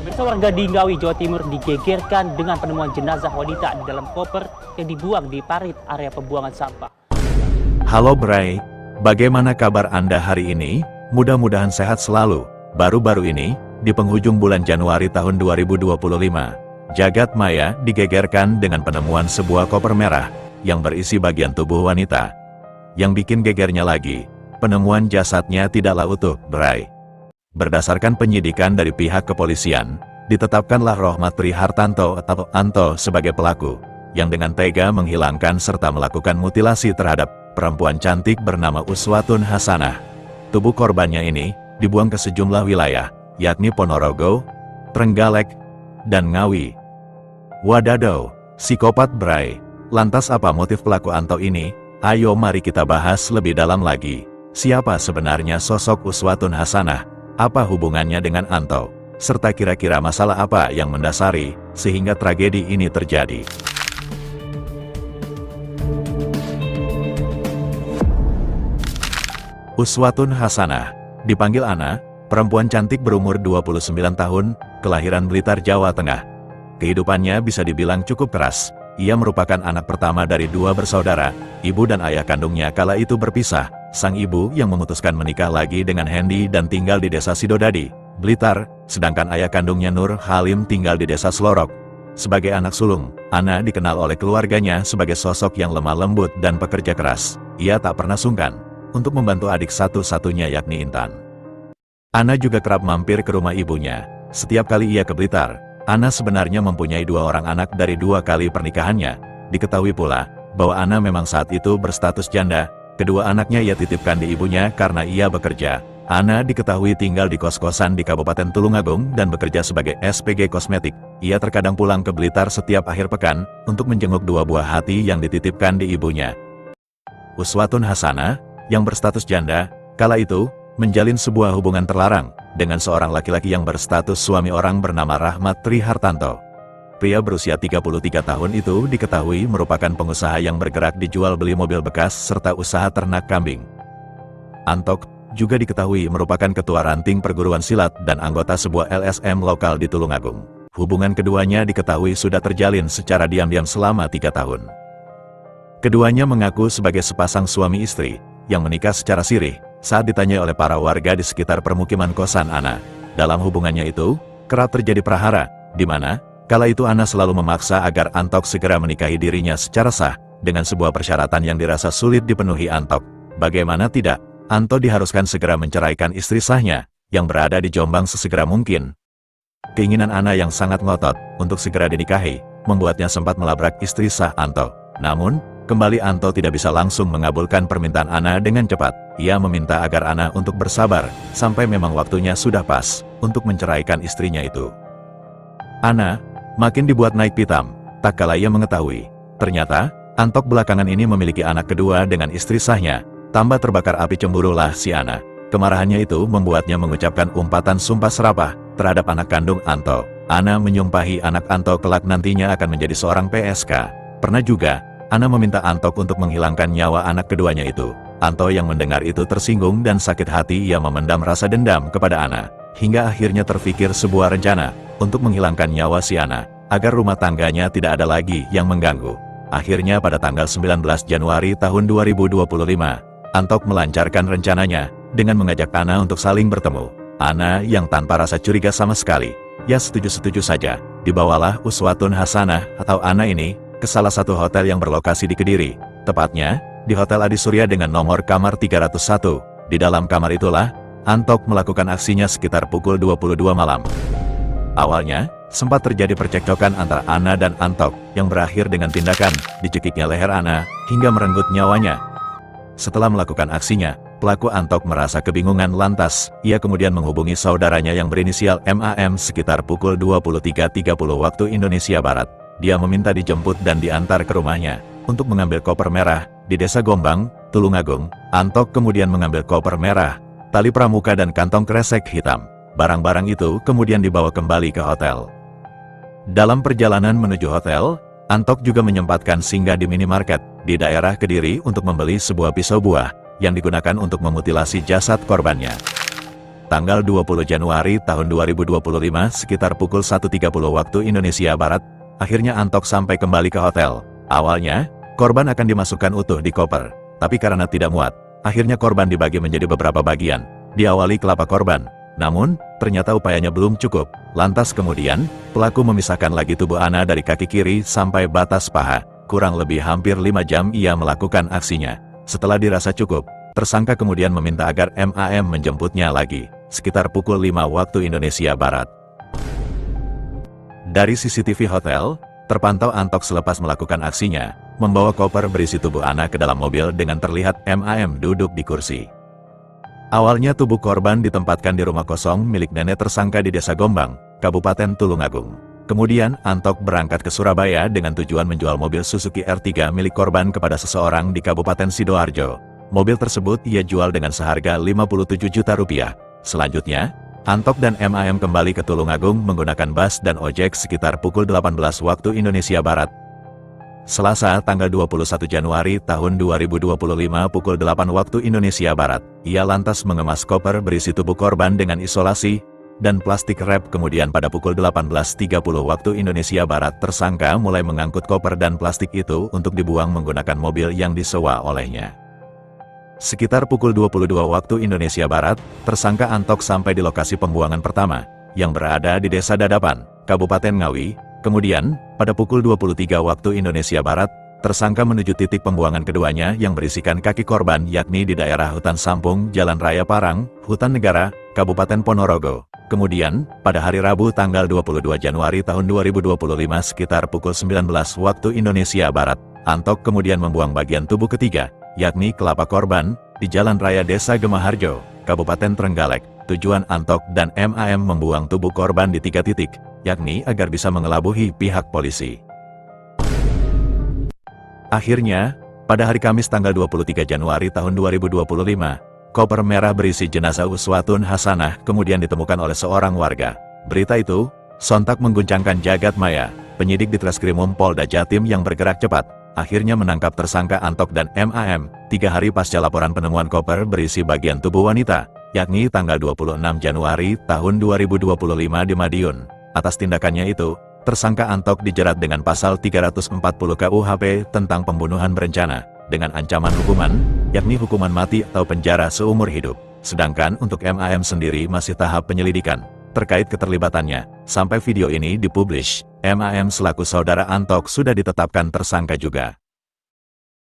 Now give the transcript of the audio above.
Pemirsa, warga di Ngawi, Jawa Timur digegerkan dengan penemuan jenazah wanita di dalam koper yang dibuang di parit area pembuangan sampah. Halo Bray, bagaimana kabar Anda hari ini? Mudah-mudahan sehat selalu. Baru-baru ini, di penghujung bulan Januari tahun 2025, jagat maya digegerkan dengan penemuan sebuah koper merah yang berisi bagian tubuh wanita. Yang bikin gegernya lagi, penemuan jasadnya tidaklah utuh, Bray. Berdasarkan penyidikan dari pihak kepolisian, ditetapkanlah Rohmat Trihartanto atau Anto sebagai pelaku, yang dengan tega menghilangkan serta melakukan mutilasi terhadap perempuan cantik bernama Uswatun Hasanah. Tubuh korbannya ini dibuang ke sejumlah wilayah, yakni Ponorogo, Trenggalek, dan Ngawi. Wadadaw, psikopat Bray. Lantas apa motif pelaku Anto ini? Ayo mari kita bahas lebih dalam lagi. Siapa sebenarnya sosok Uswatun Hasanah? Apa hubungannya dengan Anto? Serta kira-kira masalah apa yang mendasari sehingga tragedi ini terjadi? Uswatun Hasanah, dipanggil Ana, perempuan cantik berumur 29 tahun, kelahiran Blitar, Jawa Tengah. Kehidupannya bisa dibilang cukup keras. Ia merupakan anak pertama dari dua bersaudara. Ibu dan ayah kandungnya kala itu berpisah. Sang ibu yang memutuskan menikah lagi dengan Hendy dan tinggal di desa Sidodadi, Blitar, sedangkan ayah kandungnya Nur Halim tinggal di desa Slorok. Sebagai anak sulung, Ana dikenal oleh keluarganya sebagai sosok yang lemah lembut dan pekerja keras. Ia tak pernah sungkan untuk membantu adik satu-satunya yakni Intan. Ana juga kerap mampir ke rumah ibunya. Setiap kali ia ke Blitar, Ana sebenarnya mempunyai dua orang anak dari dua kali pernikahannya. Diketahui pula bahwa Ana memang saat itu berstatus janda. Kedua anaknya ia titipkan di ibunya karena ia bekerja. Ana diketahui tinggal di kos-kosan di Kabupaten Tulungagung dan bekerja sebagai SPG kosmetik. Ia terkadang pulang ke Blitar setiap akhir pekan untuk menjenguk dua buah hati yang dititipkan di ibunya. Uswatun Hasanah, yang berstatus janda, kala itu menjalin sebuah hubungan terlarang dengan seorang laki-laki yang berstatus suami orang bernama Rahmat Trihartanto. Pria berusia 33 tahun itu diketahui merupakan pengusaha yang bergerak di jual beli mobil bekas serta usaha ternak kambing. Antok juga diketahui merupakan ketua ranting perguruan silat dan anggota sebuah LSM lokal di Tulungagung. Hubungan keduanya diketahui sudah terjalin secara diam-diam selama 3 tahun. Keduanya mengaku sebagai sepasang suami istri yang menikah secara sirih saat ditanyai oleh para warga di sekitar permukiman kosan Ana. Dalam hubungannya itu, kerap terjadi prahara, di mana kala itu Ana selalu memaksa agar Antok segera menikahi dirinya secara sah, dengan sebuah persyaratan yang dirasa sulit dipenuhi Antok. Bagaimana tidak, Anto diharuskan segera menceraikan istri sahnya, yang berada di Jombang sesegera mungkin. Keinginan Ana yang sangat ngotot untuk segera dinikahi, membuatnya sempat melabrak istri sah Anto. Namun, kembali Anto tidak bisa langsung mengabulkan permintaan Ana dengan cepat. Ia meminta agar Ana untuk bersabar, sampai memang waktunya sudah pas, untuk menceraikan istrinya itu. Ana makin dibuat naik pitam, tak kala ia mengetahui. Ternyata, Antok belakangan ini memiliki anak kedua dengan istri sahnya. Tambah terbakar api cemburulah si Ana. Kemarahannya itu membuatnya mengucapkan umpatan sumpah serapah terhadap anak kandung Anto. Ana menyumpahi anak Anto kelak nantinya akan menjadi seorang PSK. Pernah juga, Ana meminta Antok untuk menghilangkan nyawa anak keduanya itu. Anto yang mendengar itu tersinggung dan sakit hati. Ia memendam rasa dendam kepada Ana, hingga akhirnya terfikir sebuah rencana untuk menghilangkan nyawa si Ana, agar rumah tangganya tidak ada lagi yang mengganggu. Akhirnya pada tanggal 19 Januari tahun 2025, Antok melancarkan rencananya dengan mengajak Ana untuk saling bertemu. Ana yang tanpa rasa curiga sama sekali, ya setuju-setuju saja, dibawalah Uswatun Hasanah atau Ana ini ke salah satu hotel yang berlokasi di Kediri, tepatnya di Hotel Adi Surya dengan nomor kamar 301. Di dalam kamar itulah Antok melakukan aksinya sekitar pukul 22 malam. Awalnya, sempat terjadi percekcokan antara Ana dan Antok, yang berakhir dengan tindakan dicekiknya leher Ana, hingga merenggut nyawanya. Setelah melakukan aksinya, pelaku Antok merasa kebingungan lantas, ia kemudian menghubungi saudaranya yang berinisial MAM sekitar pukul 23.30 waktu Indonesia Barat. Dia meminta dijemput dan diantar ke rumahnya, untuk mengambil koper merah, di desa Gombang, Tulungagung. Antok kemudian mengambil koper merah, tali pramuka dan kantong kresek hitam. Barang-barang itu kemudian dibawa kembali ke hotel. Dalam perjalanan menuju hotel, Antok juga menyempatkan singgah di minimarket di daerah Kediri untuk membeli sebuah pisau buah yang digunakan untuk memutilasi jasad korbannya. tanggal 20 Januari tahun 2025 sekitar pukul 1.30 waktu Indonesia Barat, akhirnya Antok sampai kembali ke hotel. Awalnya, korban akan dimasukkan utuh di koper, tapi karena tidak muat, akhirnya korban dibagi menjadi beberapa bagian. Diawali kelapa korban, namun ternyata upayanya belum cukup. Lantas kemudian, pelaku memisahkan lagi tubuh Ana dari kaki kiri sampai batas paha. Kurang lebih hampir 5 jam ia melakukan aksinya. Setelah dirasa cukup, tersangka kemudian meminta agar MAM menjemputnya lagi, sekitar pukul 5 waktu Indonesia Barat. Dari CCTV hotel, terpantau Antok selepas melakukan aksinya, membawa koper berisi tubuh Ana ke dalam mobil dengan terlihat MAM duduk di kursi. Awalnya tubuh korban ditempatkan di rumah kosong milik nenek tersangka di Desa Gombang, Kabupaten Tulungagung. Kemudian, Antok berangkat ke Surabaya dengan tujuan menjual mobil Suzuki R3 milik korban kepada seseorang di Kabupaten Sidoarjo. Mobil tersebut ia jual dengan seharga Rp57 juta. Selanjutnya, Antok dan MAM kembali ke Tulungagung menggunakan bus dan ojek sekitar pukul 18 waktu Indonesia Barat. Selasa tanggal 21 Januari tahun 2025 pukul 8 waktu Indonesia Barat, ia lantas mengemas koper berisi tubuh korban dengan isolasi dan plastik wrap. Kemudian pada pukul 18.30 waktu Indonesia Barat, tersangka mulai mengangkut koper dan plastik itu untuk dibuang menggunakan mobil yang disewa olehnya. Sekitar pukul 22 waktu Indonesia Barat, tersangka Antok sampai di lokasi pembuangan pertama, yang berada di Desa Dadapan, Kabupaten Ngawi. Kemudian, pada pukul 23 waktu Indonesia Barat, tersangka menuju titik pembuangan keduanya yang berisikan kaki korban, yakni di daerah Hutan Sampung, Jalan Raya Parang, Hutan Negara, Kabupaten Ponorogo. Kemudian, pada hari Rabu tanggal 22 Januari tahun 2025 sekitar pukul 19 waktu Indonesia Barat, Antok kemudian membuang bagian tubuh ketiga, yakni kelapa korban, di Jalan Raya Desa Gemaharjo, Kabupaten Trenggalek. Tujuan Antok dan MAM membuang tubuh korban di 3 titik, yakni agar bisa mengelabuhi pihak polisi. Akhirnya, pada hari Kamis tanggal 23 Januari tahun 2025, koper merah berisi jenazah Uswatun Hasanah kemudian ditemukan oleh seorang warga. Berita itu sontak mengguncangkan jagat maya. Penyidik di Treskrimum Polda Jatim yang bergerak cepat akhirnya menangkap tersangka Antok dan MAM 3 hari pasca laporan penemuan koper berisi bagian tubuh wanita, yakni tanggal 26 Januari tahun 2025 di Madiun. Atas tindakannya itu, tersangka Antok dijerat dengan pasal 340 KUHP tentang pembunuhan berencana, dengan ancaman hukuman, yakni hukuman mati atau penjara seumur hidup. Sedangkan untuk MAM sendiri masih tahap penyelidikan terkait keterlibatannya. Sampai video ini dipublish, MAM selaku saudara Antok sudah ditetapkan tersangka juga.